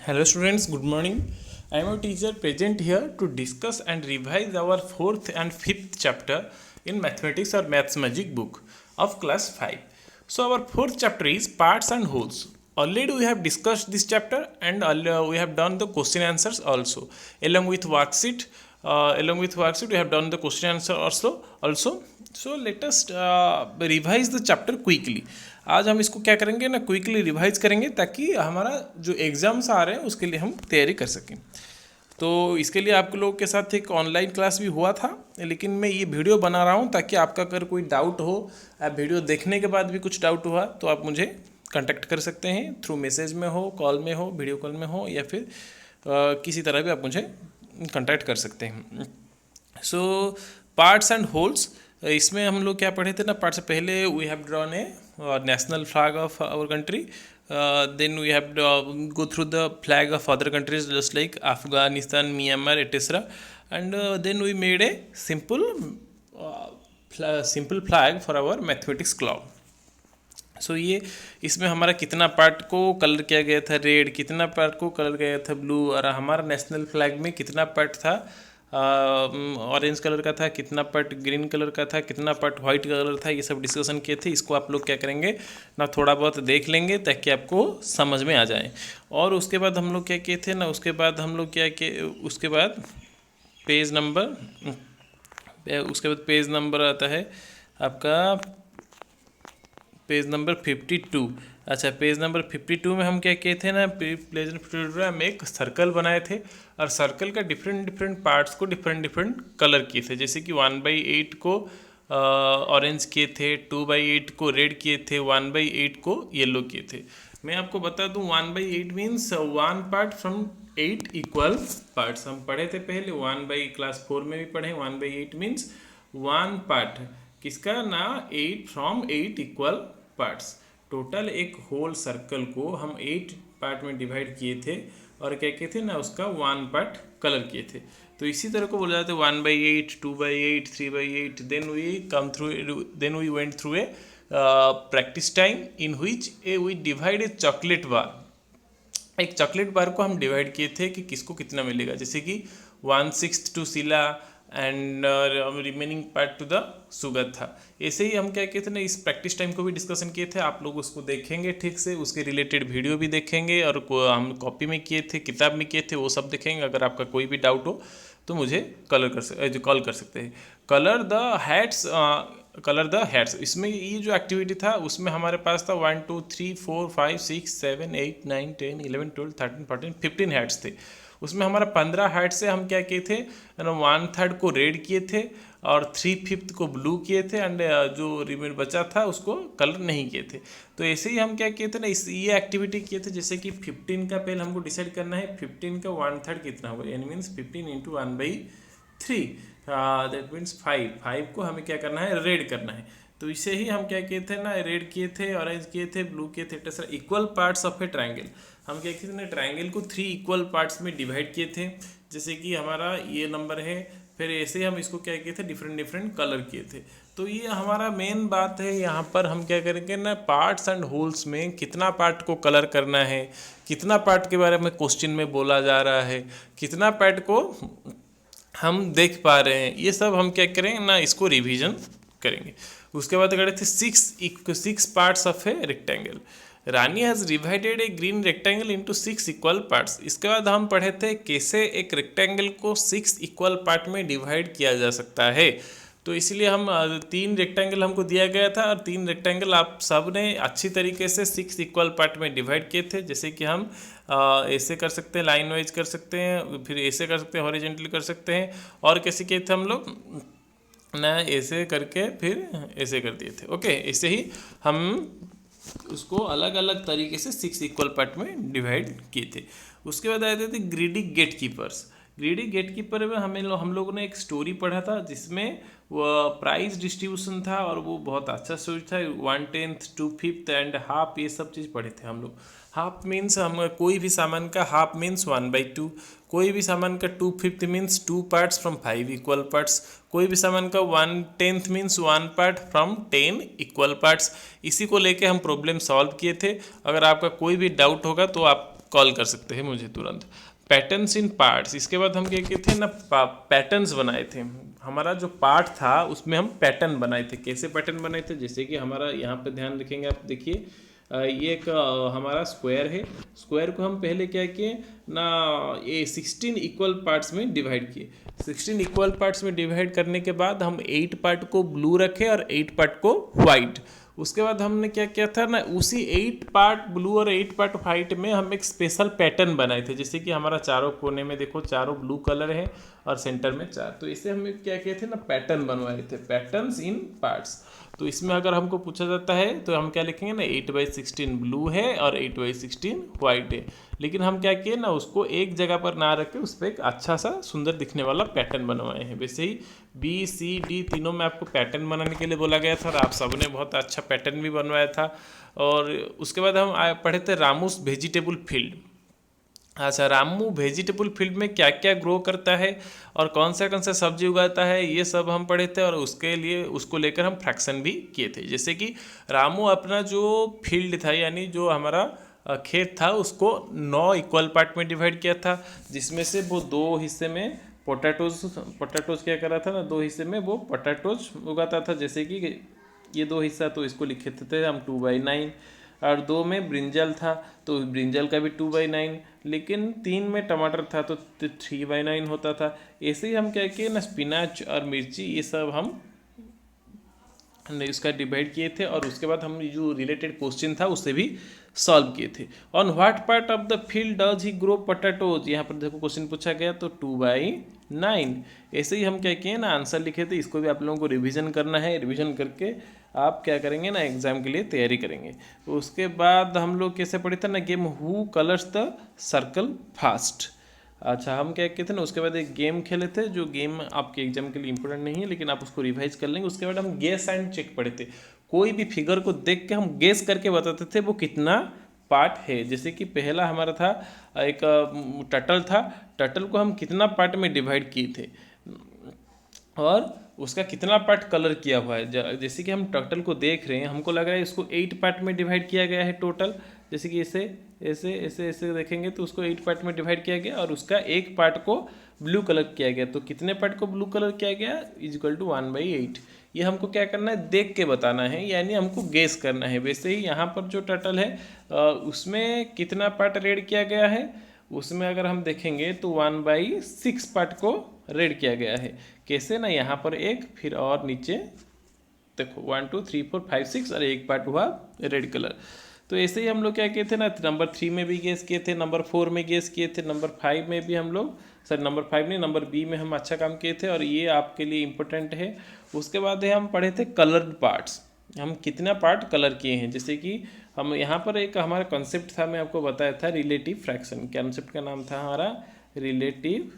Hello students, good morning. I am a teacher present here to discuss and revise our fourth and fifth chapter in mathematics or maths magic book of class 5. So our fourth chapter is parts and wholes. Already we have discussed this chapter and we have done the question answers also along with worksheet. We have done the question answer also. So let us revise the chapter quickly. आज हम इसको क्या करेंगे ना, quickly revise करेंगे ताकि हमारा जो एग्ज़ाम्स आ रहे हैं उसके लिए हम तैयारी कर सकें। तो इसके लिए आप लोगों के साथ एक ऑनलाइन क्लास भी हुआ था, लेकिन मैं ये वीडियो बना रहा हूँ ताकि आपका अगर कोई डाउट हो, आप वीडियो देखने के बाद भी कुछ डाउट हुआ तो आप मुझे कांटेक्ट कर सकते हैं थ्रू मैसेज में हो, कॉल में हो, वीडियो कॉल में हो, या फिर किसी तरह भी आप मुझे कांटेक्ट कर सकते हैं। सो पार्ट्स एंड होल्स, इसमें हम लोग क्या पढ़े थे ना, पार्ट से पहले we have drawn a national flag of our country, then we have to go through the flag of other countries just like Afghanistan, Myanmar, etc. And then we made a simple flag for our mathematics club. सो ये इसमें हमारा कितना part को colour किया गया था red, कितना part को कलर किया गया था ब्लू, और हमारा नेशनल फ्लैग में कितना पार्ट था ऑरेंज कलर का था, कितना पार्ट ग्रीन कलर का था, कितना पार्ट वाइट कलर था, ये सब डिस्कशन किए थे। इसको आप लोग क्या करेंगे ना, थोड़ा बहुत देख लेंगे ताकि आपको समझ में आ जाए। और उसके बाद हम लोग क्या किए थे ना, उसके बाद हम लोग क्या किए, उसके बाद पेज नंबर आता है आपका पेज नंबर 52। अच्छा, पेज नंबर 52 में हम क्या किए थे ना, पेज नंबर 52 में हम एक सर्कल बनाए थे और सर्कल का डिफरेंट पार्ट्स को डिफरेंट कलर किए थे। जैसे कि 1/8 को ऑरेंज किए थे, 2/8 को रेड किए थे, 1/8 को येलो किए थे। मैं आपको बता दूं 1/8 means 1 part from 8 equal parts. हम पढ़े थे पहले क्लास 4 में भी पढ़े। 1/8 मीन्स 1 पार्ट किसका ना, 8 फ्रॉम 8 इक्वल पार्ट्स। टोटल एक होल सर्कल को हम 8 पार्ट में डिवाइड किए थे और क्या किए थे ना, उसका 1 पार्ट कलर किए थे। तो इसी तरह को बोला जाता है 1/8, 2/8, 3/8। Then we went through a practice time in which we divide a chocolate bar. एक चॉकलेट बार को हम डिवाइड किए थे कि किसको कितना मिलेगा, जैसे कि 1/6 टू सिला and remaining part to the sugar था। ऐसे ही हम क्या किए थे ना, इस प्रैक्टिस टाइम को भी डिस्कशन किए थे। आप लोग उसको देखेंगे ठीक से, उसके रिलेटेड वीडियो भी देखेंगे, और हम कॉपी में किए थे, किताब में किए थे, वो सब देखेंगे। अगर आपका कोई भी डाउट हो तो मुझे कॉल कर सकते हैं। कलर द हैट्स, इसमें ये जो एक्टिविटी था उसमें हमारे पास था 1 2 3 4 5 6 7 8 9 10 11 12 13 14 15 हैट्स थे। उसमें हमारा 15 हैट से हम क्या किए थे, 1/3 को रेड किए थे और 3/5 को ब्लू किए थे, एंड जो रिमेन बचा था उसको कलर नहीं किए थे। तो ऐसे ही हम क्या किए थे ना, ये एक्टिविटी किए थे। जैसे कि 15 का पहले हमको डिसाइड करना है 15 का 1/3 कितना होगा, यानी मीन्स 15 इंटू 1/3, दैट मीन्स 5 को हमें क्या करना है, रेड करना है। तो इसे ही हम क्या किए थे ना, रेड किए थे, ऑरेंज किए थे, ब्लू किए थे, etcetera. Equal parts of A triangle, हम क्या किए थे ना, ट्रायंगल को 3 इक्वल पार्ट्स में डिवाइड किए थे। जैसे कि हमारा ये नंबर है, फिर ऐसे ही हम इसको क्या किए थे, डिफरेंट कलर किए थे। तो ये हमारा मेन बात है। यहाँ पर हम क्या करेंगे ना, पार्ट्स एंड होल्स में कितना पार्ट को कलर करना है, कितना पार्ट के बारे में क्वेश्चन में बोला जा रहा है, कितना पार्ट को हम देख पा रहे हैं, ये सब हम क्या करेंगे ना, इसको रिवीजन करेंगे। उसके बाद करे थे 6 parts of a rectangle. Rani has divided A green rectangle into 6 equal parts. इसके बाद हम पढ़े थे कैसे एक रेक्टेंगल को 6 इक्वल पार्ट में डिवाइड किया जा सकता है। तो इसलिए हम 3 रेक्टेंगल हमको दिया गया था, और 3 रेक्टेंगल आप सब ने अच्छी तरीके से 6 इक्वल पार्ट में डिवाइड किए थे। जैसे कि हम ऐसे कर सकते हैं, लाइन वाइज कर सकते हैं, फिर ऐसे कर सकते हैं, हॉरिजॉन्टली कर सकते हैं, और कैसे किए थे हम लोग ना, ऐसे करके फिर ऐसे कर दिए थे। ओके, ऐसे ही हम उसको अलग अलग तरीके से 6 इक्वल पार्ट में डिवाइड किए थे। उसके बाद आए थे greedy gate keepers. Greedy gate keeper में हम लोगों ने एक स्टोरी पढ़ा था जिसमें वो प्राइस डिस्ट्रीब्यूशन था, और वो बहुत अच्छा स्टोरी था। 1/10, 2/5 एंड हाफ, ये सब चीज़ पढ़े थे हम लोग। हाफ मीन्स हम कोई भी सामान का हाफ मीन्स 1/2, कोई भी सामान का 2/5 means 2 parts from 5 equal parts, कोई भी सामान का 1/10 means 1 part from 10 equal parts. इसी को लेके हम प्रॉब्लम सॉल्व किए थे। अगर आपका कोई भी डाउट होगा तो आप कॉल कर सकते हैं मुझे तुरंत। पैटर्न्स इन पार्ट्स, इसके बाद हम क्या किए थे ना, पैटर्न्स बनाए थे। हमारा जो पार्ट था उसमें हम पैटर्न बनाए थे। कैसे पैटर्न बनाए थे, जैसे कि हमारा यहाँ पे ध्यान रखेंगे आप, देखिए ये एक हमारा स्क्वायर है। स्क्वायर को हम पहले क्या किए ना, ये 16 इक्वल पार्ट्स में डिवाइड किए। 16 इक्वल पार्ट्स में डिवाइड करने के बाद हम 8 पार्ट को ब्लू रखे और 8 पार्ट को वाइट। उसके बाद हमने क्या किया था ना, उसी 8 पार्ट ब्लू और 8 पार्ट वाइट में हम एक स्पेशल पैटर्न बनाए थे। जैसे कि हमारा चारों कोने में देखो चारों ब्लू कलर है और सेंटर में 4, तो इसे हम क्या किए थे ना, पैटर्न बनवाए थे, पैटर्न्स इन पार्ट्स। तो इसमें अगर हमको पूछा जाता है तो हम क्या लिखेंगे ना, 8/16 ब्लू है और 8/16 वाइट है। लेकिन हम क्या किए ना, उसको एक जगह पर ना रख के उस पर एक अच्छा सा सुंदर दिखने वाला पैटर्न बनवाए हैं। वैसे ही BCD तीनों में आपको पैटर्न बनाने के लिए बोला गया था और आप सबने बहुत अच्छा पैटर्न भी बनवाया था। और उसके बाद हम पढ़े थे रामूस वेजिटेबल फील्ड। अच्छा, रामू वेजिटेबल फील्ड में क्या क्या ग्रो करता है और कौन सा सब्जी उगाता है, ये सब हम पढ़े थे। और उसके लिए उसको लेकर हम फ्रैक्शन भी किए थे। जैसे कि रामू अपना जो फील्ड था, यानी जो हमारा खेत था, उसको 9 इक्वल पार्ट में डिवाइड किया था, जिसमें से वो 2 हिस्से में पोटैटोज क्या कर रहा था ना, 2 हिस्से में वो पोटैटोज उगाता था। जैसे कि ये 2 हिस्सा, तो इसको लिखे थे हम 2/9, और 2 में ब्रिंजल था तो ब्रिंजल का भी 2/9, लेकिन 3 में टमाटर था तो 3/9 होता था। ऐसे ही हम क्या किए ना, स्पिनाच और मिर्ची ये सब हम इसका डिवाइड किए थे। और उसके बाद हम जो रिलेटेड क्वेश्चन था उससे भी सॉल्व किए थे। On what part of the field does he grow potatoes, यहाँ पर देखो क्वेश्चन पूछा गया तो 2/9। ऐसे ही हम क्या किए ना, आंसर लिखे थे। इसको भी आप लोगों को रिवीजन करना है, रिवीजन करके आप क्या करेंगे ना, एग्जाम के लिए तैयारी करेंगे। उसके बाद हम लोग कैसे पढ़े थे ना, game who colours the circle fast. अच्छा, हम क्या किए थे ना, उसके बाद एक गेम खेले थे, जो गेम आपके एग्जाम के लिए इंपॉर्टेंट नहीं है, लेकिन आप उसको रिवाइज कर लेंगे। उसके बाद हम गेस एंड चेक पढ़े थे। कोई भी फिगर को देख के हम गेस करके बताते थे वो कितना पार्ट है। जैसे कि पहला हमारा था एक टर्टल था, टर्टल को हम कितना पार्ट में डिवाइड किए थे और उसका कितना पार्ट कलर किया हुआ है। जैसे कि हम टर्टल को देख रहे हैं, हमको लग रहा है इसको 8 पार्ट में डिवाइड किया गया है टोटल। जैसे कि ऐसे ऐसे ऐसे ऐसे देखेंगे तो उसको 8 पार्ट में डिवाइड किया गया और उसका एक पार्ट को ब्लू कलर किया गया। तो कितने पार्ट को ब्लू कलर किया गया, इक्वल टू 1/8। ये हमको क्या करना है, देख के बताना है, यानी हमको गेस करना है। वैसे ही यहाँ पर जो टर्टल है उसमें कितना पार्ट रेड किया गया है, उसमें अगर हम देखेंगे तो 1/6 पार्ट को रेड किया गया है। कैसे ना, यहाँ पर एक, फिर और नीचे देखो 1 2 3 4 5 6 और एक पार्ट हुआ रेड कलर। तो ऐसे ही हम लोग क्या किए थे ना, नंबर 3 में भी गेस किए थे, नंबर 4 में गेस किए थे, नंबर 5 में भी हम लोग, सर नंबर 5 नहीं, नंबर B में हम अच्छा काम किए थे और ये आपके लिए इम्पोर्टेंट है। उसके बाद हम पढ़े थे कलर्ड पार्ट्स, हम कितना पार्ट कलर किए हैं। जैसे कि हम यहाँ पर एक हमारा कॉन्सेप्ट था, मैं आपको बताया था, रिलेटिव फ्रैक्शन। कॉन्सेप्ट का नाम था हमारा रिलेटिव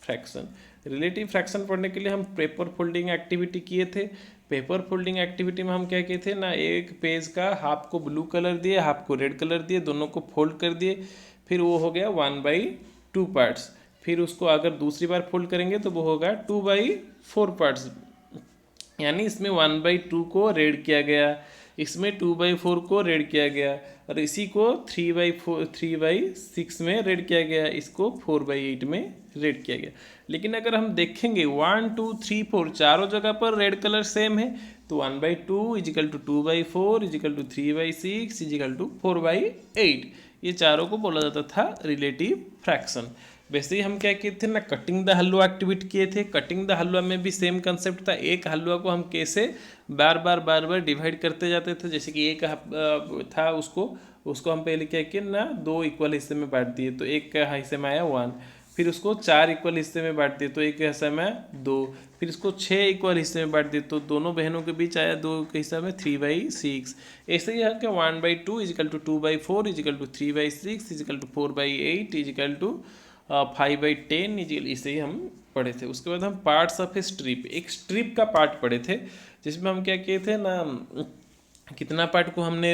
फ्रैक्शन। रिलेटिव फ्रैक्शन पढ़ने के लिए हम पेपर फोल्डिंग एक्टिविटी किए थे। पेपर फोल्डिंग एक्टिविटी में हम क्या किए थे ना, एक पेज का हाफ को ब्लू कलर दिए, हाफ को रेड कलर दिए, दोनों को फोल्ड कर दिए, फिर वो हो गया 1/2 पार्ट्स। फिर उसको अगर दूसरी बार फोल्ड करेंगे तो वो होगा 2/4 पार्ट्स, यानी इसमें 1/2 को रेड किया गया, इसमें 2/4 को रेड किया गया और इसी को 3/6 में रेड किया गया, इसको 4/8 में रेड किया गया। लेकिन अगर हम देखेंगे 1 2 3 4 चारों जगह पर रेड कलर सेम है, तो 1/2 is equal to 2/4 is equal to 3/6 is equal to 4/8, ये चारों को बोला जाता था रिलेटिव फ्रैक्शन। वैसे ही हम क्या किए थे ना, कटिंग द हलवा एक्टिविटी किए थे। कटिंग द हलवा में भी सेम कंसेप्ट था। एक हलवा को हम कैसे बार बार डिवाइड करते जाते थे। जैसे कि एक था, उसको हम पहले क्या किए ना, 2 इक्वल हिस्से में बांट दिए, तो एक हिस्से में आया 1। फिर उसको 4 इक्वल हिस्से में बांट दिए तो एक हिस्से में 2। फिर इसको 6 इक्वल हिस्से में बांट दिए तो दोनों बहनों के बीच आया 2 के हिस्से में 3/6। ऐसे ही है कि 1/2 is equal to 2/4 is equal to 3/6 is equal to 4/8 is equal to 5/10 इसे ही हम पढ़े थे। उसके बाद हम पार्ट्स ऑफ ए स्ट्रिप, एक स्ट्रिप का पार्ट पढ़े थे, जिसमें हम क्या किए थे ना, कितना पार्ट को हमने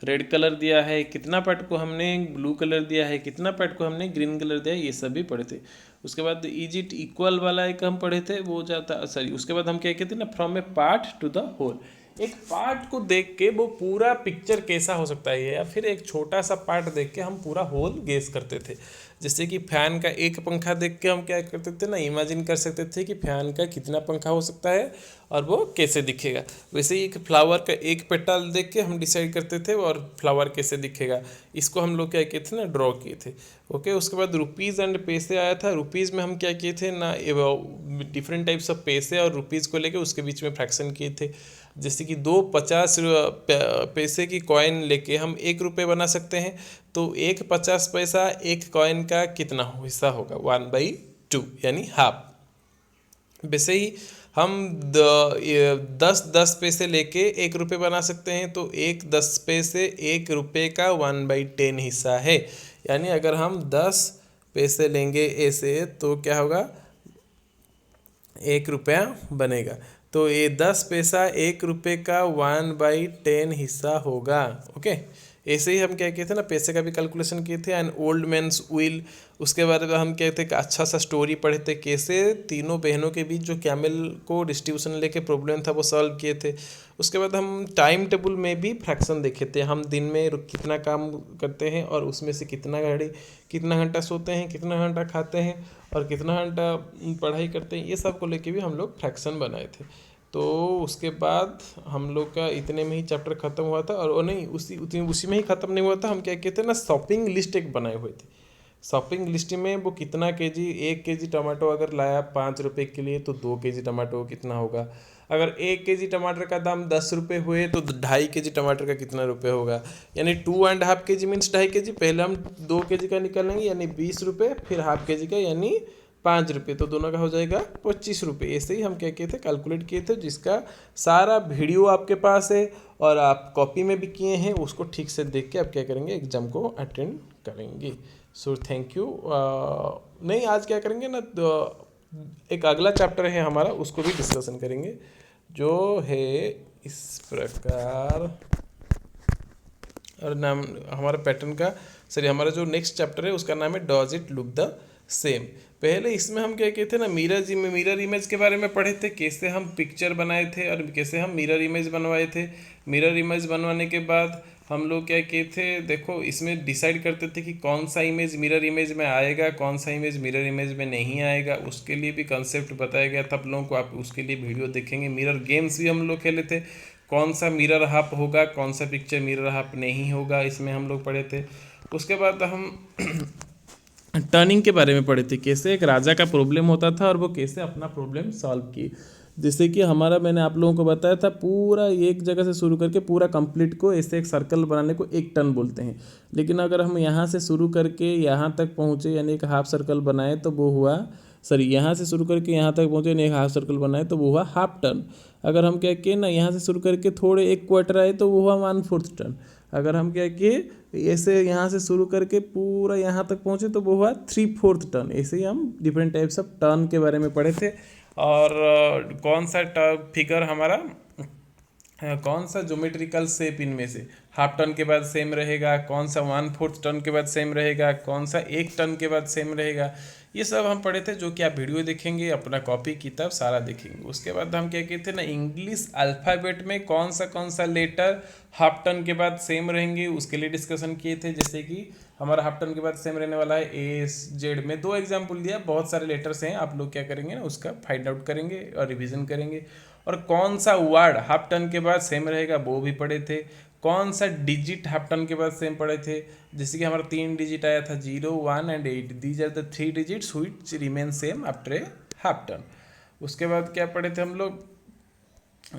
रेड कलर दिया है, कितना पार्ट को हमने ब्लू कलर दिया है, कितना पार्ट को हमने ग्रीन कलर दिया है, ये सब भी पढ़े थे। उसके बाद इज इट इक्वल वाला एक हम पढ़े थे, वो जाता सॉरी। उसके बाद हम क्या कहते हैं ना, from a part to the whole, एक पार्ट को देख के वो पूरा पिक्चर कैसा हो सकता है, या फिर एक छोटा सा पार्ट देख के हम पूरा होल गेस करते थे। जैसे कि फैन का एक पंखा देख के हम क्या करते थे ना, इमेजिन कर सकते थे कि फैन का कितना पंखा हो सकता है और वो कैसे दिखेगा। वैसे ही एक फ्लावर का एक पेटल देख के हम डिसाइड करते थे और फ्लावर कैसे दिखेगा। इसको हम लोग क्या किए थे ना, ड्रॉ किए थे। ओके, उसके बाद रुपीज़ एंड पैसे आया था। रुपीज़ में हम क्या किए थे ना, डिफरेंट टाइप्स ऑफ पैसे और रुपीज़ को लेके उसके बीच में फ्रैक्शन किए थे। जैसे कि 2 50 पैसे की कॉइन लेके हम 1 रुपये बना सकते हैं। तो 1 50 पैसा एक कॉइन का कितना हिस्सा होगा, 1/2 यानी हाफ। वैसे ही हम 10 10 पैसे लेके 1 रुपये बना सकते हैं। तो 1 10 पैसे 1 रुपये का 1/10 हिस्सा है। यानी अगर हम 10 पैसे लेंगे ऐसे तो क्या होगा, 1 रुपया बनेगा। तो ये 10 पैसा 1 रुपये का 1/10 हिस्सा होगा। ओके, ऐसे ही हम क्या किए थे ना, पैसे का भी कैलकुलेशन किए थे। एंड ओल्ड मैन्स विल, उसके बारे में हम कहते कि अच्छा सा स्टोरी पढ़े थे, कैसे तीनों बहनों के बीच जो कैमल को डिस्ट्रीब्यूशन लेके प्रॉब्लम था वो सॉल्व किए थे। उसके बाद हम टाइम टेबल में भी फ्रैक्शन देखे थे। हम दिन में कितना काम करते हैं और उसमें से कितना घंटा सोते हैं, कितना घंटा खाते हैं और कितना घंटा पढ़ाई करते हैं, ये सब को लेके भी हम लोग फ्रैक्शन बनाए थे। तो उसके बाद हम लोग का इतने में ही चैप्टर ख़त्म हुआ था। और वो नहीं, उसी में ही ख़त्म नहीं हुआ था। हम क्या कहते हैं ना, शॉपिंग लिस्ट एक बनाए हुए थे। शॉपिंग लिस्ट में वो कितना केजी, 1 केजी टमाटो अगर लाया 5 रुपये के लिए तो 2 केजी टमाटो कितना होगा। अगर 1 केजी टमाटर का दाम 10 रुपये हुए तो 2.5 केजी टमाटर का कितना रुपये होगा। यानी 2.5 केजी मीन्स 2.5 केजी। पहले हम 2 केजी का निकालेंगे यानी 20 रुपये, फिर हाफ केजी का यानी 5 रुपये, तो दोनों का हो जाएगा 25 रुपये। ऐसे ही हम क्या किए थे, कैलकुलेट किए थे, जिसका सारा वीडियो आपके पास है और आप कॉपी में भी किए हैं। उसको ठीक से देख के आप क्या करेंगे, एग्जाम को अटेंड करेंगे। So thank you. नहीं, आज क्या करेंगे ना, तो एक अगला चैप्टर है हमारा, उसको भी डिस्कशन करेंगे, जो है इस प्रकार। और नाम हमारा पैटर्न का, सॉरी, हमारा जो नेक्स्ट चैप्टर है उसका नाम है does it look the same. पहले इसमें हम क्या कहते हैं ना, मिरर इमेज के बारे में पढ़े थे, कैसे हम पिक्चर बनाए थे और कैसे हम मिरर इमेज बनवाए थे। मिरर इमेज बनवाने के बाद हम लोग क्या किए थे, देखो इसमें डिसाइड करते थे कि कौन सा इमेज मिरर इमेज में आएगा, कौन सा इमेज मिरर इमेज में नहीं आएगा। उसके लिए भी कंसेप्ट बताया गया था आप लोगों को, आप उसके लिए वीडियो देखेंगे। मिरर गेम्स भी हम लोग खेले थे, कौन सा मिरर हाफ होगा, कौन सा पिक्चर मिरर हाफ नहीं होगा, इसमें हम लोग पढ़े थे। उसके बाद हम टर्निंग के बारे में पढ़े थे, कैसे एक राजा का प्रॉब्लम होता था और वो कैसे अपना प्रॉब्लम सॉल्व किए। जैसे कि हमारा, मैंने आप लोगों को बताया था, पूरा एक जगह से शुरू करके पूरा कंप्लीट को ऐसे एक सर्कल बनाने को एक टर्न बोलते हैं। लेकिन अगर हम यहाँ से शुरू करके यहाँ तक पहुँचे यानी एक हाफ सर्कल बनाए तो वो हुआ, सॉरी, यहाँ से शुरू करके यहाँ तक पहुँचे यानी एक हाफ सर्कल बनाए तो वो हुआ हाफ टर्न। अगर हम क्या किए ना, यहाँ से शुरू करके थोड़े 1 क्वार्टर आए तो वो हुआ 1/4 टर्न। अगर हम क्या किए, ऐसे यहाँ से शुरू करके पूरा यहाँ तक पहुँचे तो वो हुआ 3/4 टर्न। ऐसे ही हम डिफरेंट टाइप्स ऑफ टर्न के बारे में पढ़े थे। और कौन सा फिगर हमारा, कौन सा ज्योमेट्रिकल शेप इनमें से हाफ टर्न के बाद सेम रहेगा, कौन सा 1/4 टर्न के बाद सेम रहेगा, कौन सा 1 टर्न के बाद सेम रहेगा, ये सब हम पढ़े थे, जो कि आप वीडियो देखेंगे, अपना कॉपी किताब सारा देखेंगे। उसके बाद हम क्या कहते हैं ना, इंग्लिश अल्फ़ाबेट में कौन सा लेटर हाफ टर्न के बाद सेम रहेंगे, उसके लिए डिस्कशन किए थे। जैसे कि हमारा हाफ टर्न के बाद सेम रहने वाला है ASZ में 2 एग्जाम्पल दिया, बहुत सारे लेटर्स हैं, आप लोग क्या करेंगे ना, उसका फाइंड आउट करेंगे और रिविजन करेंगे। और कौन सा वर्ड हाफ टर्न के बाद सेम रहेगा वो भी पढ़े थे। कौन सा डिजिट हाफ टर्न के बाद सेम पढ़े थे, जैसे कि हमारा 3 डिजिट आया था, 0 1 and 8। These are the 3 digits which remain same after a half turn. उसके बाद क्या पढ़े थे हम लोग,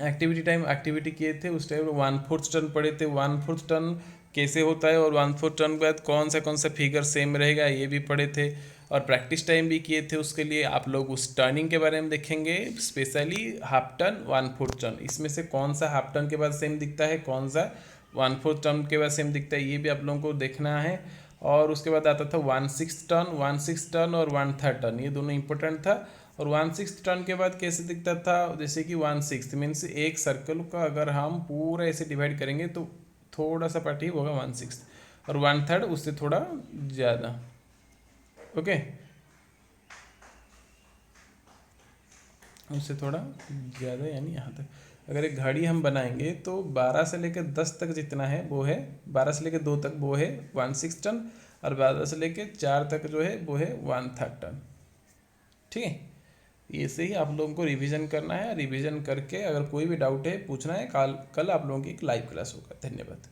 एक्टिविटी टाइम एक्टिविटी किए थे। उस टाइम 1/4 टर्न पढ़े थे, 1/4 टर्न कैसे होता है और 1/4 टर्न के बाद कौन सा फिगर सेम रहेगा, ये भी पढ़े थे। और प्रैक्टिस टाइम भी किए थे, उसके लिए आप लोग उस टर्निंग के बारे में देखेंगे, स्पेशली हाफ टर्न 1/4 टर्न, इसमें से कौन सा हाफ टर्न के बाद सेम दिखता है, कौन सा 1/4 टर्न के बाद सेम दिखता है, ये भी आप लोगों को देखना है। और उसके बाद आता था 1/6 टर्न और 1/3 टर्न, ये दोनों इंपॉर्टेंट था। और 1/6 टर्न के बाद कैसे दिखता था, जैसे कि 1/6 मीन्स एक सर्कल का अगर हम पूरा ऐसे डिवाइड करेंगे तो थोड़ा सा पार्ट ही होगा 1/6, और 1/3 उससे थोड़ा ज़्यादा। ओके, उससे थोड़ा ज़्यादा यानी यहाँ तक। अगर एक घड़ी हम बनाएंगे तो 12 से लेकर 10 तक जितना है वो है, 12 से लेकर 2 तक वो है 1/6 टन, और 12 से लेकर 4 तक जो है वो है 1/3 टन। ठीक है, ऐसे ही आप लोगों को रिवीजन करना है। रिवीजन करके अगर कोई भी डाउट है पूछना है, कल आप लोगों की एक लाइव क्लास होगा। धन्यवाद।